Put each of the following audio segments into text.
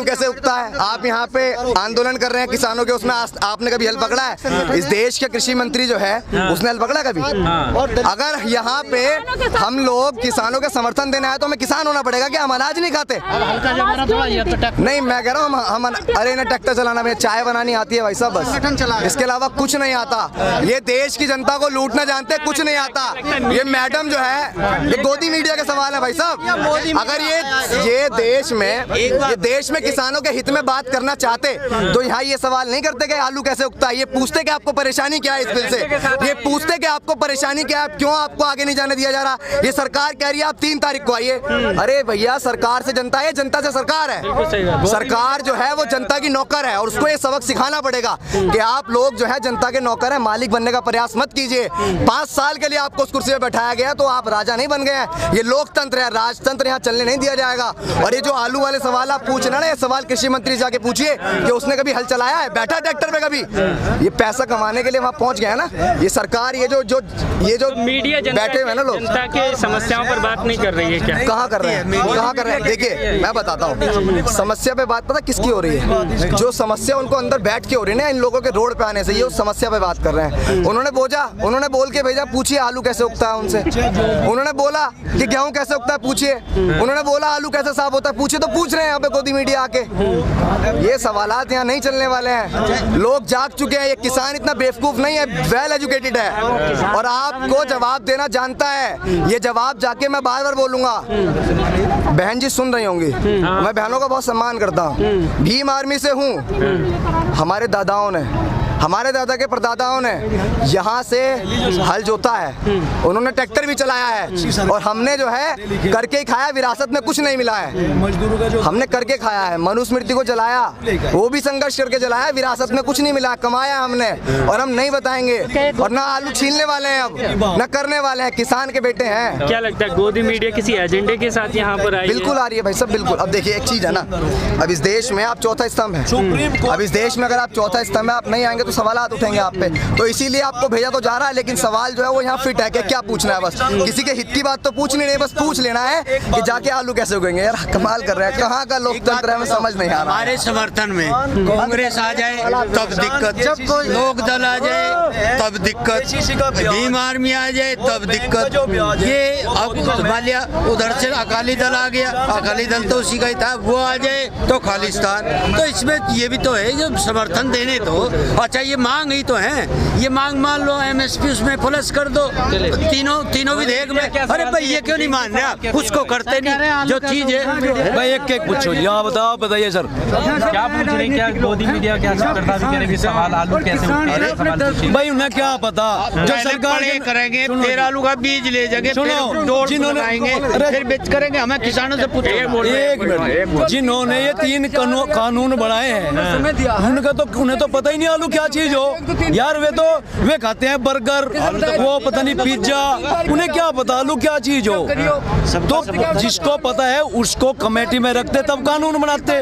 कैसे उगता है? आप यहाँ पे आंदोलन कर रहे हैं किसानों के, उसमें आपने कभी हल पकड़ा है? इस देश के कृषि मंत्री जो है उसने हल पकड़ा कभी? अगर यहाँ पे हम लोग किसानों के समर्थन देने आए तो हमें किसान होना पड़ेगा क्या? हम अनाज नहीं खाते? नहीं, मैं कह रहा हूँ हम अरे ना ट्रैक्टर चलाना, में चाय बनानी आती है भाई साहब, बस इसके अलावा कुछ नहीं आता। ये देश की जनता को लूटना जानते, कुछ नहीं आता। ये मैडम जो है ये गोदी मीडिया का सवाल है भाई साहब। अगर ये देश में किसानों के हित में बात करना चाहते तो यहाँ ये सवाल नहीं करते कि आलू कैसे उगता है। ये पूछते कि आपको परेशानी क्या है इस बिल से, ये पूछते कि आपको परेशानी क्या है, क्यों आपको आगे नहीं जाने दिया जा रहा। ये सरकार कह रही है आप 3 तारीख को आइए। अरे भैया, सरकार से जनता है, जनता से सरकार है। सरकार जो है वो जनता की नौकर है और उसको ये सबक सिखाना पड़ेगा कि आप लोग जो है जनता के नौकर है, मालिक बनने का प्रयास मत कीजिए। 5 साल के लिए आपको उस कुर्सी पे बैठाया गया तो आप राजा नहीं बन गए हैं। ये लोकतंत्र है, राजतंत्र यहाँ चलने नहीं दिया जाएगा। और ये जो आलू वाले सवाल आप पूछ रहे ना, ये सवाल कृषि मंत्री से जाके पूछिए कि उसने कभी हल चलाया है, बैठा ट्रैक्टर पे कभी? ये पैसा कमाने के लिए वहाँ पहुँच गया है ना। ये सरकार ये जो मीडिया बैठे हुए हैं ना लोग, जनता के समस्याओं पर बात नहीं कर रही है क्या? कहाँ कर रहे हैं, कहाँ कर रहे हैं? देखिए मैं बताता हूँ, समस्या पे बात पता किसकी हो रही है? जो समस्या उनको अंदर बैठ के हो रही है ना, इन लोगों के रोड पे आने से, ये उस समस्या पे बात कर रहे हैं। उन्होंने बोल के भेजा, पूछिए आलू कैसे उगता है उनसे। उन्होंने बोला कि गेहूं कैसे उगता है, पूछिए। उन्होंने बोला आलू कैसे साफ होता है, पूछिए। तो पूछ रहे हैं यहाँ पे गोदी मीडिया आके। ये सवालात यहाँ नहीं चलने वाले हैं। लोग जाग चुके हैं। ये किसान इतना बेवकूफ नहीं है, वेल एजुकेटेड है और आपको जवाब देना जानता है। ये जवाब जाके मैं बार बार बोलूंगा। बहन जी सुन रही होंगी, मैं बहनों का बहुत सम्मान करता हूँ। भीम आर्मी से हूँ। हमारे दादाओं ने, हमारे दादा के परदादाओं ने यहाँ से हल जोता है, उन्होंने ट्रैक्टर भी चलाया है और हमने जो है करके ही खाया। विरासत में कुछ नहीं मिला है, हमने करके खाया है। मनुस्मृति को जलाया, वो भी संघर्ष करके जलाया। विरासत में कुछ नहीं मिला, कमाया हमने और हम नहीं बताएंगे। और ना आलू छीनने वाले हैं अब, न करने वाले हैं। किसान के बेटे हैं। क्या लगता है गोदी मीडिया किसी एजेंडे के साथ यहाँ पर आई? बिल्कुल आ रही है भाई सब, बिल्कुल। अब देखिए एक चीज है ना, अब इस देश में आप चौथा स्तंभ है। अब इस देश में अगर आप चौथा स्तंभ है, आप नहीं आएंगे तो सवालात उठेंगे आप पे। तो इसीलिए आपको भेजा तो जा रहा है, लेकिन सवाल जो है वो यहाँ फिट है कि क्या पूछना है। बस किसी के हित की बात तो पूछनी नहीं, बस पूछ लेना है कि जाके आलू कैसे उगेंगे। यार कमाल कर रहे हैं, कहाँ का लोकतंत्र है हमें समझ नहीं आ रहा। हमारे समर्थन में कांग्रेस आ जाए तब दिक्कत, लोक दल आ जाए तब दिक्कत, भीम आर्मी आ जाए तब दिक्कत। ये अब वालिया उधर से अकाली दल आ गया, अकाली दल तो उसी का ही था, वो आ जाए तो खालिस्तान। तो इसमें ये भी तो है जब समर्थन देने तो अच्छा, ये मांग ही तो है। ये मांग मान लो MSP उसमें प्लस कर दो, तीनों विधेयक में। अरे भाई ये क्यों नहीं मान रहे आप? उसको करते नहीं जो चीज है। भाई एक पूछो, यहाँ बताओ, बताइए सर क्या पूछ रहे? क्या गोदी मीडिया क्या सवाल आलू कैसे? भाई उन्हें क्या पता, जो सरकार करेंगे फिर आलू का बीज ले जाएंगे, फिर बेच करेंगे। हमें किसानों से पूछे, एक मिनट, जिन्होंने ये 3 कानून बनाए हैं उन्हें तो पता ही नहीं आलू क्या चीज हो यार। वे खाते हैं बर्गर, वो पता नहीं पिज्जा, उन्हें क्या पता आलू क्या चीज हो। तो जिसको पता है उसको कमेटी में रखते तब कानून बनाते।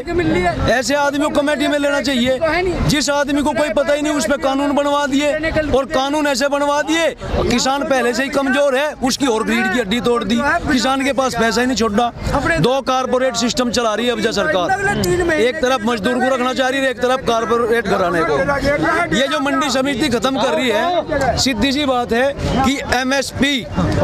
ऐसे आदमी को कमेटी में लेना चाहिए। जिस आदमी को कोई पता ही नहीं उस पर कानून बनवा दिए, और कानून ऐसे बनवा दिए किसान पहले से ही कमजोर है, उसकी और रीढ़ की हड्डी तोड़ दी। किसान के पास पैसा ही नहीं छोड़ा। 2 कारपोरेट सिस्टम चला रही है अब सरकार। एक तरफ मजदूर को रखना चाह रही है, एक तरफ कारपोरेट घराने को। ये जो मंडी समिति खत्म कर रही है, सीधी सी बात है कि MSP,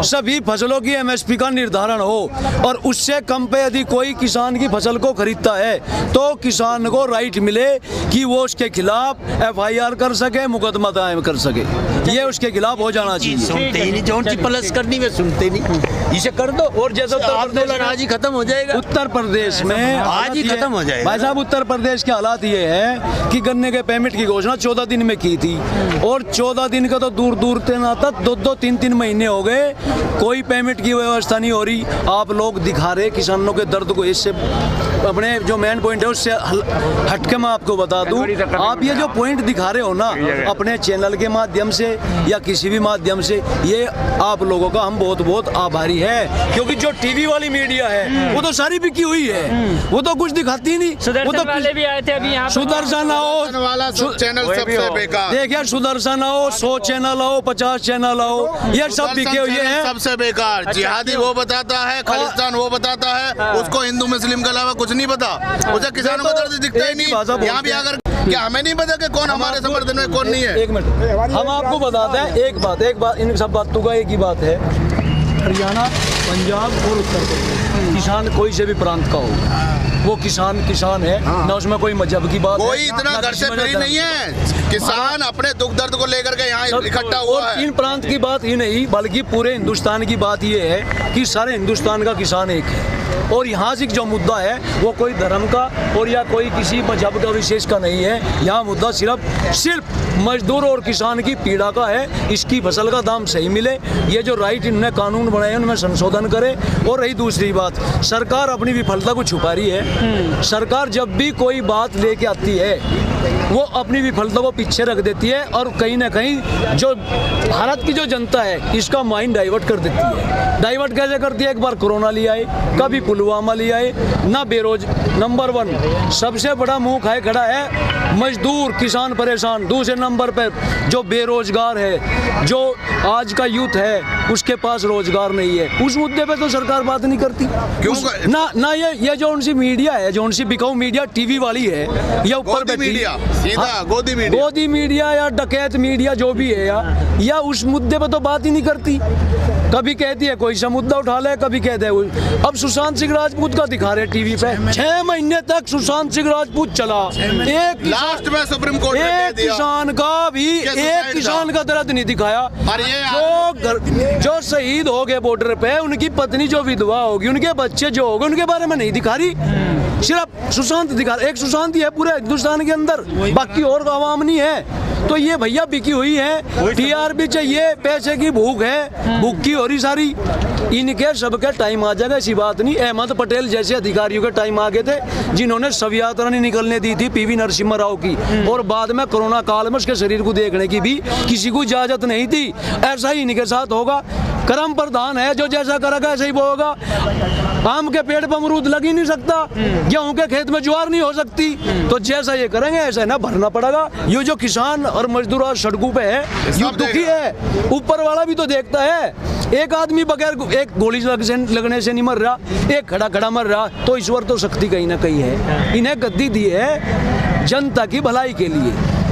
सभी फसलों की MSP का निर्धारण हो और उससे कम पे यदि कोई किसान की फसल को खरीदता है तो किसान को राइट मिले कि वो उसके खिलाफ FIR कर सके, मुकदमा दायर कर सके। ये उसके खिलाफ हो जाना चाहिए। सुनते ही नहीं, जो प्लस करनी वे सुनते नहीं, इसे कर दो और जैसा आंदोलन आज ही खत्म हो जाएगा। उत्तर प्रदेश में आज ही खत्म हो जाएगा। भाई साहब उत्तर प्रदेश के हालात ये है कि गन्ने के पेमेंट की घोषणा 14 दिन में की थी और 14 दिन का तो दूर दूर तक 2-2, 3-3 महीने हो गए, कोई पेमेंट की व्यवस्था नहीं हो रही। आप लोग दिखा रहे किसानों के दर्द को। इससे अपने जो मेन पॉइंट है उससे हटके मैं आपको बता दूं, आप ये जो पॉइंट दिखा रहे हो ना अपने चैनल के माध्यम से या किसी भी माध्यम से, ये आप लोगों का हम बहुत बहुत आभारी है। क्योंकि जो टीवी वाली मीडिया है वो तो सारी बिकी हुई है, वो तो कुछ दिखाती नहीं। वो तो वाले भी आए थे अभी यहाँ, सुदर्शन आओ चैनल सबसे बेकार। देखिए सुदर्शन आओ, 100 चैनल आओ, 50 चैनल आओ, ये सब बिके हुए हैं। सबसे बेकार जिहादी वो बताता है, खालिस्तान वो बताता है, उसको हिंदू मुस्लिम के अलावा कुछ कुछ नहीं पता, उसे किसानों का दर्द दिखता ही नहीं। यहाँ भी आकर क्या हमें नहीं पता कि कौन हमारे समर्थन में कौन नहीं है? एक मिनट, हम आपको बताते हैं एक बात इन सब बातों का एक ही बात है, हरियाणा, पंजाब और उत्तर प्रदेश किसान कोई से भी प्रांत का हो, वो किसान है, ना उसमें कोई मजहब की बात कोई इतना घर से फ्री नहीं है। किसान अपने दुख दर्द को लेकर के यहाँ इकट्ठा हुआ है। तीन प्रांत की बात ही नहीं बल्कि पूरे हिंदुस्तान की बात ये है कि सारे हिंदुस्तान का किसान एक है, और यहाँ से जो मुद्दा है वो कोई धर्म का और या कोई किसी मजहब का विशेष का नहीं है। यहाँ मुद्दा सिर्फ मजदूर और किसान की पीड़ा का है। इसकी फसल का दाम सही मिले, ये जो राइट इन्होंने कानून बनाए उनमें संशोधन करे। और रही दूसरी बात, सरकार अपनी विफलता को छुपा रही है। सरकार जब भी कोई बात लेके आती है वो अपनी विफलता को पीछे रख देती है और कहीं ना कहीं जो भारत की जो जनता है इसका माइंड डाइवर्ट कर देती है। डाइवर्ट कैसे करती है? एक बार कोरोना ले आए, कभी पुलवामा ले आए, ना नंबर 1 सबसे बड़ा मुंह खाए खड़ा है मजदूर किसान परेशान। दूसरे नंबर पर जो बेरोजगार है, जो आज का यूथ है उसके पास रोजगार नहीं है, उस मुद्दे पे तो सरकार बात नहीं करती। ना ये जो उनसी मीडिया है, जो उनसी बिकाऊ मीडिया टीवी वाली है या ऊपर बैठी सीधा गोदी मीडिया या डकैत मीडिया जो भी है या उस मुद्दे पे तो बात ही नहीं करती। कभी कहती है कोई सा मुद्दा उठा ले, कभी कहते हैं अब सुशांत सिंह राजपूत का दिखा रहे टीवी पे, 6 महीने तक सुशांत सिंह राजपूत चला। एक लास्ट में सुप्रीम कोर्ट ने कह दिया किसान का भी एक किसान का दर्द नहीं दिखाया। जो शहीद हो गए बॉर्डर पे, उनकी पत्नी जो विधवा होगी, उनके बच्चे जो होंगे, उनके बारे में नहीं दिखा रही। सिर्फ सुशांत दिखा, एक सुशांत ही है पूरे हिंदुस्तान के अंदर, बाकी और आवाम नहीं है। तो ये भैया बिकी हुई है, टीआरपी चाहिए, पैसे की भूख है, भूख की हो रही सारी। इनके सबके टाइम आ जाएगा, ऐसी बात नहीं। अहमद पटेल जैसे अधिकारियों के टाइम आ गए थे जिन्होंने शव यात्रा नहीं निकलने दी थी पीवी नरसिम्हा राव की, और बाद में कोरोना काल में उसके शरीर को देखने की भी किसी को इजाजत नहीं थी। ऐसा ही इनके साथ होगा। कर्म प्रधान है, जो जैसा करेगा ऐसा ही वो होगा। आम के पेड़ पर अमरूद लग ही नहीं सकता, गेहूं के खेत में ज्वार नहीं हो सकती, तो जैसा ये करेंगे ऐसा ना भरना पड़ेगा। ये जो किसान और मजदूर आज सड़कों पे है, ये दुखी है। ऊपर वाला भी तो देखता है। एक आदमी बगैर एक गोली लगने से नहीं मर रहा, एक खड़ा मर रहा, तो ईश्वर तो शक्ति कहीं ना कहीं है। इन्हें गद्दी दी है जनता की भलाई के लिए।